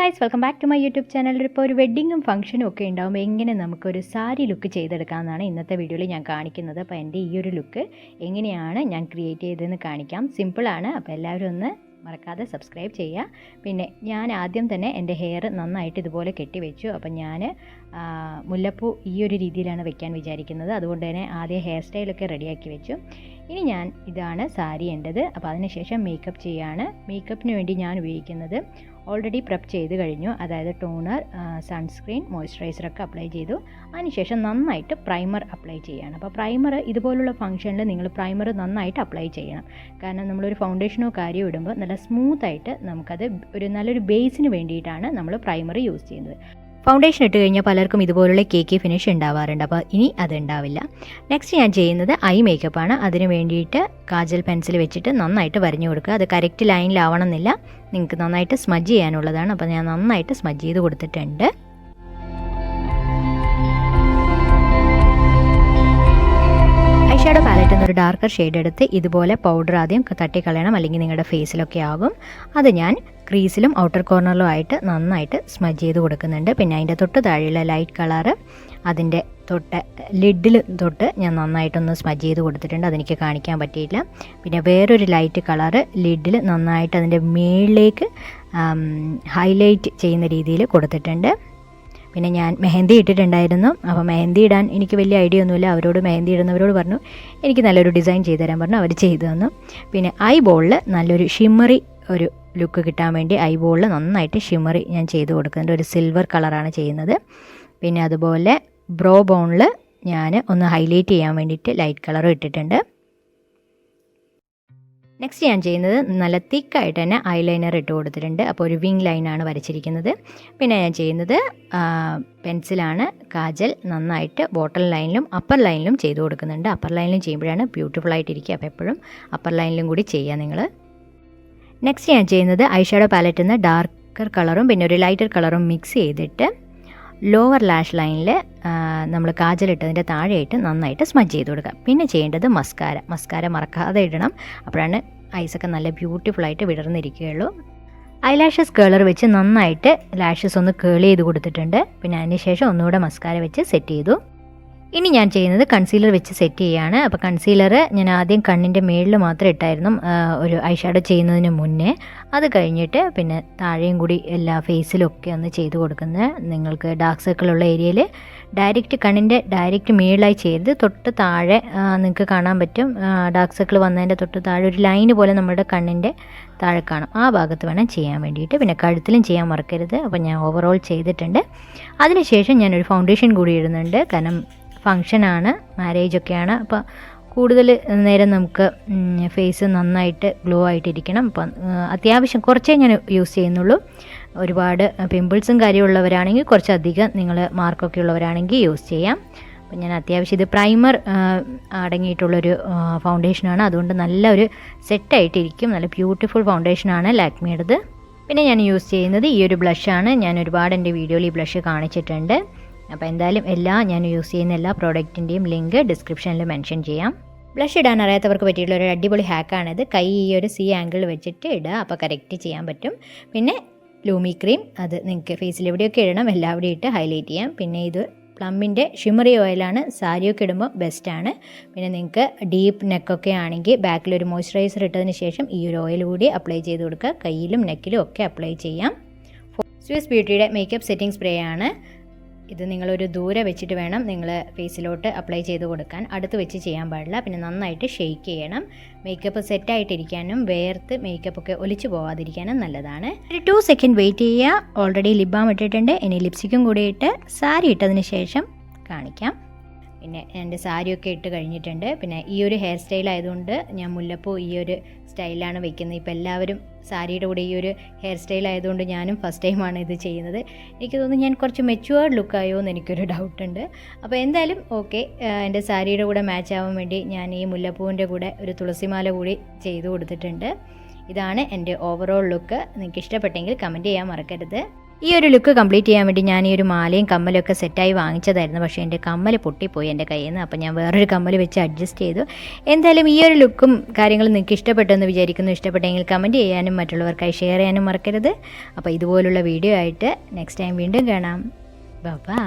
Guys, welcome back to my YouTube channel. ഇപ്പോൾ ഒരു വെഡ്ഡിങ്ങും ഫംഗ്ഷനും ഒക്കെ ഉണ്ടാകുമ്പോൾ എങ്ങനെ നമുക്കൊരു സാരി ലുക്ക് ചെയ്തെടുക്കാമെന്നാണ് ഇന്നത്തെ വീഡിയോയിൽ ഞാൻ കാണിക്കുന്നത്. അപ്പോൾ എൻ്റെ ഈ ഒരു ലുക്ക് എങ്ങനെയാണ് ഞാൻ ക്രിയേറ്റ് ചെയ്തതെന്ന് കാണിക്കാം. സിമ്പിളാണ്. അപ്പോൾ എല്ലാവരും ഒന്ന് മറക്കാതെ സബ്സ്ക്രൈബ് ചെയ്യുക. പിന്നെ ഞാൻ ആദ്യം തന്നെ എൻ്റെ ഹെയർ നന്നായിട്ട് ഇതുപോലെ കെട്ടി വെച്ചു. അപ്പം ഞാൻ മുല്ലപ്പൂ ഈ ഒരു രീതിയിലാണ് വെക്കാൻ വിചാരിക്കുന്നത്. അതുകൊണ്ട് തന്നെ ആദ്യം ഹെയർ സ്റ്റൈലൊക്കെ റെഡിയാക്കി വെച്ചു. ഇനി ഇതാണ് സാരി എൻ്റെത്. അപ്പോൾ അതിനുശേഷം മേക്കപ്പ് ചെയ്യുകയാണ്. മേക്കപ്പിന് വേണ്ടി ഞാൻ ഉപയോഗിക്കുന്നത് ഓൾറെഡി പ്രെപ്പ് ചെയ്ത് കഴിഞ്ഞു. അതായത് ടോണർ, സൺസ്ക്രീൻ, മോയ്സ്ചറൈസറൊക്കെ അപ്ലൈ ചെയ്തു. അതിനുശേഷം നന്നായിട്ട് പ്രൈമർ അപ്ലൈ ചെയ്യുകയാണ്. അപ്പോൾ പ്രൈമർ ഇതുപോലുള്ള ഫംഗ്ഷനിൽ നിങ്ങൾ പ്രൈമർ നന്നായിട്ട് അപ്ലൈ ചെയ്യണം. കാരണം നമ്മളൊരു ഫൗണ്ടേഷനോ കാര്യമോ ഇടുമ്പോൾ നല്ല സ്മൂത്തായിട്ട് നമുക്കത് നല്ലൊരു ബേസിന് വേണ്ടിയിട്ടാണ് നമ്മൾ പ്രൈമർ യൂസ് ചെയ്യുന്നത്. ഫൗണ്ടേഷൻ ഇട്ട് കഴിഞ്ഞാൽ പലർക്കും ഇതുപോലുള്ള കേക്ക് ഫിനിഷ് ഉണ്ടാവാറുണ്ട്. അപ്പോൾ ഇനി അത് ഉണ്ടാവില്ല. നെക്സ്റ്റ് ഞാൻ ചെയ്യുന്നത് ഐ മേക്കപ്പാണ്. അതിന് വേണ്ടിയിട്ട് കാജൽ പെൻസിൽ വെച്ചിട്ട് നന്നായിട്ട് വരഞ്ഞു കൊടുക്കുക. അത് കറക്റ്റ് ലൈനിലാവണം എന്നില്ല, നിങ്ങൾക്ക് നന്നായിട്ട് സ്മജ് ചെയ്യാനുള്ളതാണ്. അപ്പോൾ ഞാൻ നന്നായിട്ട് സ്മജ് ചെയ്ത് കൊടുത്തിട്ടുണ്ട്. ഐഷാഡോ പാലറ്റിൽ നിന്ന് ഒരു ഡാർക്കർ ഷെയ്ഡ് എടുത്ത് ഇതുപോലെ പൗഡർ ആദ്യം തട്ടിക്കളയണം, അല്ലെങ്കിൽ നിങ്ങളുടെ ഫേസിലൊക്കെ ആകും. അത് ഞാൻ ക്രീസിലും ഔട്ടർ കോർണറിലും ആയിട്ട് നന്നായിട്ട് സ്മജ് ചെയ്ത് കൊടുക്കുന്നുണ്ട്. പിന്നെ അതിൻ്റെ തൊട്ട് താഴെയുള്ള ലൈറ്റ് കളറ് അതിൻ്റെ ലിഡിൽ തൊട്ട് ഞാൻ നന്നായിട്ടൊന്ന് സ്മജ് ചെയ്ത് കൊടുത്തിട്ടുണ്ട്. അതെനിക്ക് കാണിക്കാൻ പറ്റിയില്ല. പിന്നെ വേറൊരു ലൈറ്റ് കളറ് ലിഡിൽ നന്നായിട്ട് അതിൻ്റെ മേളിലേക്ക് ഹൈലൈറ്റ് ചെയ്യുന്ന രീതിയിൽ കൊടുത്തിട്ടുണ്ട്. പിന്നെ ഞാൻ മെഹന്തി ഇട്ടിട്ടുണ്ടായിരുന്നു. അപ്പോൾ മെഹന്തി ഇടാൻ എനിക്ക് വലിയ ഐഡിയ ഒന്നുമില്ല. അവരോട് മെഹന്തി ഇടുന്നവരോട് പറഞ്ഞു എനിക്ക് നല്ലൊരു ഡിസൈൻ ചെയ്തു തരാൻ പറഞ്ഞു. അവർ ചെയ്തു തന്നു. പിന്നെ ഐ ബോളിൽ നല്ലൊരു ഷിമ്മറി ഒരു ലുക്ക് കിട്ടാൻ വേണ്ടി ഐ ബോളിൽ നന്നായിട്ട് ഷിമ്മറി ഞാൻ ചെയ്ത് കൊടുക്കുന്നുണ്ട്. ഒരു സിൽവർ കളറാണ് ചെയ്യുന്നത്. പിന്നെ അതുപോലെ ബ്രോ ബോണിൽ ഞാൻ ഒന്ന് ഹൈലൈറ്റ് ചെയ്യാൻ വേണ്ടിയിട്ട് ലൈറ്റ് കളറും ഇട്ടിട്ടുണ്ട്. നെക്സ്റ്റ് ഞാൻ ചെയ്യുന്നത് നല്ല തിക്കായിട്ട് തന്നെ ഐലൈനർ ഇട്ട് കൊടുത്തിട്ടുണ്ട്. അപ്പോൾ ഒരു വിങ് ലൈനാണ് വരച്ചിരിക്കുന്നത്. പിന്നെ ഞാൻ ചെയ്യുന്നത് പെൻസിലാണ്. കാജൽ നന്നായിട്ട് ബോട്ടം ലൈനിലും അപ്പർ ലൈനിലും ചെയ്ത് കൊടുക്കുന്നുണ്ട്. അപ്പർ ലൈനിലും ചെയ്യുമ്പോഴാണ് ബ്യൂട്ടിഫുൾ ആയിട്ടിരിക്കുക. അപ്പോൾ എപ്പോഴും അപ്പർ ലൈനിലും കൂടി ചെയ്യുക നിങ്ങൾ. നെക്സ്റ്റ് ഞാൻ ചെയ്യുന്നത് ഐഷാഡോ പാലറ്റിൽ നിന്ന് ഡാർക്കർ കളറും പിന്നെ ഒരു ലൈറ്റർ കളറും മിക്സ് ചെയ്തിട്ട് ലോവർ ലാഷ് ലൈനിൽ നമ്മൾ കാജലിട്ടതിൻ്റെ താഴെയായിട്ട് നന്നായിട്ട് സ്മജ് ചെയ്ത് കൊടുക്കുക. പിന്നെ ചെയ്യേണ്ടത് മസ്കാര മറക്കാതെ ഇടണം. അപ്പോഴാണ് ഐസൊക്കെ നല്ല ബ്യൂട്ടിഫുള്ളായിട്ട് വിടർന്നിരിക്കുകയുള്ളൂ. ഐലാഷസ് കേളർ വെച്ച് നന്നായിട്ട് ലാഷസ് ഒന്ന് കേൾ ചെയ്ത് കൊടുത്തിട്ടുണ്ട്. പിന്നെ അതിന് ശേഷം ഒന്നുകൂടെ മസ്കാര വെച്ച് സെറ്റ് ചെയ്തു. ഇനി ഞാൻ ചെയ്യുന്നത് കൺസീലർ വെച്ച് സെറ്റ് ചെയ്യുകയാണ്. അപ്പോൾ കൺസീലർ ഞാൻ ആദ്യം കണ്ണിൻ്റെ മേളിൽ മാത്രം ഇട്ടായിരുന്നു ഒരു ഐഷാഡോ ചെയ്യുന്നതിന് മുന്നേ. അത് കഴിഞ്ഞിട്ട് പിന്നെ താഴെയും കൂടി എല്ലാ ഫേസിലൊക്കെ ഒന്ന് ചെയ്ത് കൊടുക്കുന്നത്. നിങ്ങൾക്ക് ഡാർക്ക് സർക്കിളുള്ള ഏരിയയിൽ കണ്ണിൻ്റെ ഡയറക്റ്റ് മേളിലായി ചെയ്ത് തൊട്ട് താഴെ നിങ്ങൾക്ക് കാണാൻ പറ്റും. ഡാർക്ക് സർക്കിൾ വന്നതിൻ്റെ തൊട്ട് താഴെ ഒരു ലൈന് പോലെ നമ്മുടെ കണ്ണിൻ്റെ താഴെ കാണും. ആ ഭാഗത്ത് വേണം ചെയ്യാൻ വേണ്ടിയിട്ട്. പിന്നെ കഴുത്തിലും ചെയ്യാൻ മറക്കരുത്. അപ്പോൾ ഞാൻ ഓവറോൾ ചെയ്തിട്ടുണ്ട്. അതിനുശേഷം ഞാനൊരു ഫൗണ്ടേഷൻ കൂടി ഇടുന്നുണ്ട്. കാരണം ഫങ്ഷനാണ്, മാരേജൊക്കെയാണ്. അപ്പോൾ കൂടുതൽ നേരം നമുക്ക് ഫേസ് നന്നായിട്ട് ഗ്ലോ ആയിട്ടിരിക്കണം. അപ്പം അത്യാവശ്യം കുറച്ചേ ഞാൻ യൂസ് ചെയ്യുന്നുള്ളൂ. ഒരുപാട് പിമ്പിൾസും കാര്യമുള്ളവരാണെങ്കിൽ കുറച്ചധികം നിങ്ങൾ മാർക്കൊക്കെ ഉള്ളവരാണെങ്കിൽ യൂസ് ചെയ്യാം. അപ്പം ഞാൻ അത്യാവശ്യം ഇത് പ്രൈമർ അടങ്ങിയിട്ടുള്ളൊരു ഫൗണ്ടേഷനാണ്. അതുകൊണ്ട് നല്ലൊരു സെറ്റായിട്ടിരിക്കും. നല്ല ബ്യൂട്ടിഫുൾ ഫൗണ്ടേഷനാണ് ലാക്മിയുടേത്. പിന്നെ ഞാൻ യൂസ് ചെയ്യുന്നത് ഈ ഒരു ബ്ലഷാണ്. ഞാൻ ഒരുപാട് എൻ്റെ വീഡിയോയിൽ ഈ ബ്ലഷ് കാണിച്ചിട്ടുണ്ട്. അപ്പോൾ എന്തായാലും ഞാൻ യൂസ് ചെയ്യുന്ന എല്ലാ പ്രോഡക്റ്റിൻ്റെയും ലിങ്ക് ഡിസ്ക്രിപ്ഷനിൽ മെൻഷൻ ചെയ്യാം. ബ്ലഷ് ഇടാൻ അറിയാത്തവർക്ക് പറ്റിയിട്ടുള്ള ഒരു അടിപൊളി ഹാക്കാണിത്. കൈ ഈ ഒരു സി ആംഗിൾ വെച്ചിട്ട് ഇടുക. അപ്പോൾ കറക്റ്റ് ചെയ്യാൻ പറ്റും. പിന്നെ ലൂമി ക്രീം, അത് നിങ്ങൾക്ക് ഫേസിൽ എവിടെയൊക്കെ ഇടണം എല്ലാവിടെയും ഇട്ട് ഹൈലൈറ്റ് ചെയ്യാം. പിന്നെ ഇത് പ്ലമ്മിൻ്റെ ഷിമറി ഓയിലാണ്. സാരിയൊക്കെ ഇടുമ്പോൾ ബെസ്റ്റാണ്. പിന്നെ നിങ്ങൾക്ക് ഡീപ്പ് നെക്കൊക്കെ ആണെങ്കിൽ ബാക്കിലൊരു മോയ്സ്ചറൈസർ ഇട്ടതിന് ശേഷം ഈ ഒരു ഓയിൽ കൂടി അപ്ലൈ ചെയ്ത് കൊടുക്കുക. കയ്യിലും നെക്കിലും ഒക്കെ അപ്ലൈ ചെയ്യാം. സ്വിസ് ബ്യൂട്ടിയുടെ മേക്കപ്പ് സെറ്റിംഗ് സ്പ്രേ ആണ് ഇത്. നിങ്ങളൊരു ദൂരെ വെച്ചിട്ട് വേണം നിങ്ങൾ ഫേസിലോട്ട് അപ്ലൈ ചെയ്ത് കൊടുക്കാൻ. അടുത്ത് വെച്ച് ചെയ്യാൻ പാടില്ല. പിന്നെ നന്നായിട്ട് ഷെയ്ക്ക് ചെയ്യണം. മേക്കപ്പ് സെറ്റായിട്ടിരിക്കാനും വേർത്ത് മേക്കപ്പൊക്കെ ഒലിച്ചു പോകാതിരിക്കാനും നല്ലതാണ്. ഒരു 2 സെക്കൻഡ് വെയിറ്റ് ചെയ്യുക. ഓൾറെഡി ലിപ് ബാം ഇട്ടിട്ടുണ്ട്. ഇനി ലിപ്സ്റ്റിക്കും കൂടി ഇട്ട് സാരി ഇട്ടതിന് ശേഷം കാണിക്കാം. പിന്നെ എൻ്റെ സാരിയൊക്കെ ഇട്ട് കഴിഞ്ഞിട്ടുണ്ട്. പിന്നെ ഈ ഒരു ഹെയർ സ്റ്റൈൽ ആയതുകൊണ്ട് ഞാൻ മുല്ലപ്പൂ ഈ ഒരു സ്റ്റൈലാണ് വെക്കുന്നത്. ഇപ്പോൾ എല്ലാവരും സാരിയുടെ കൂടെ ഈ ഒരു ഹെയർ സ്റ്റൈൽ ആയതുകൊണ്ട് ഞാനും ഫസ്റ്റ് ടൈമാണ് ഇത് ചെയ്യുന്നത്. എനിക്ക് തോന്നുന്നു ഞാൻ കുറച്ച് മെച്യൂർഡ് ലുക്കായോ എന്ന് എനിക്കൊരു ഡൗട്ടുണ്ട്. അപ്പോൾ എന്തായാലും ഓക്കെ, എൻ്റെ സാരിയുടെ കൂടെ മാച്ച് ആവാൻ വേണ്ടി ഞാൻ ഈ മുല്ലപ്പൂവിൻ്റെ കൂടെ ഒരു തുളസിമാല കൂടി ചെയ്ത് കൊടുത്തിട്ടുണ്ട്. ഇതാണ് എൻ്റെ ഓവറോൾ ലുക്ക്. നിങ്ങൾക്ക് ഇഷ്ടപ്പെട്ടെങ്കിൽ കമൻറ്റ് ചെയ്യാൻ മറക്കരുത്. ഈ ഒരു ലുക്ക് കംപ്ലീറ്റ് ചെയ്യാൻ വേണ്ടി ഞാൻ ഈ ഒരു മാലയും കമ്മലൊക്കെ സെറ്റായി വാങ്ങിച്ചതായിരുന്നു. പക്ഷേ എൻ്റെ കമ്മൽ പൊട്ടിപ്പോയി എൻ്റെ കയ്യിൽ നിന്ന്. അപ്പോൾ ഞാൻ വേറൊരു കമ്മൽ വെച്ച് അഡ്ജസ്റ്റ് ചെയ്തു. എന്തായാലും ഈ ഒരു ലുക്കും കാര്യങ്ങളും നിങ്ങൾക്ക് ഇഷ്ടപ്പെട്ടെന്ന് വിചാരിക്കുന്നു. ഇഷ്ടപ്പെട്ടെങ്കിൽ കമൻറ്റ് ചെയ്യാനും മറ്റുള്ളവർക്കായി ഷെയർ ചെയ്യാനും മറക്കരുത്. അപ്പോൾ ഇതുപോലുള്ള വീഡിയോ ആയിട്ട് നെക്സ്റ്റ് ടൈം വീണ്ടും കാണാം. ബൈ.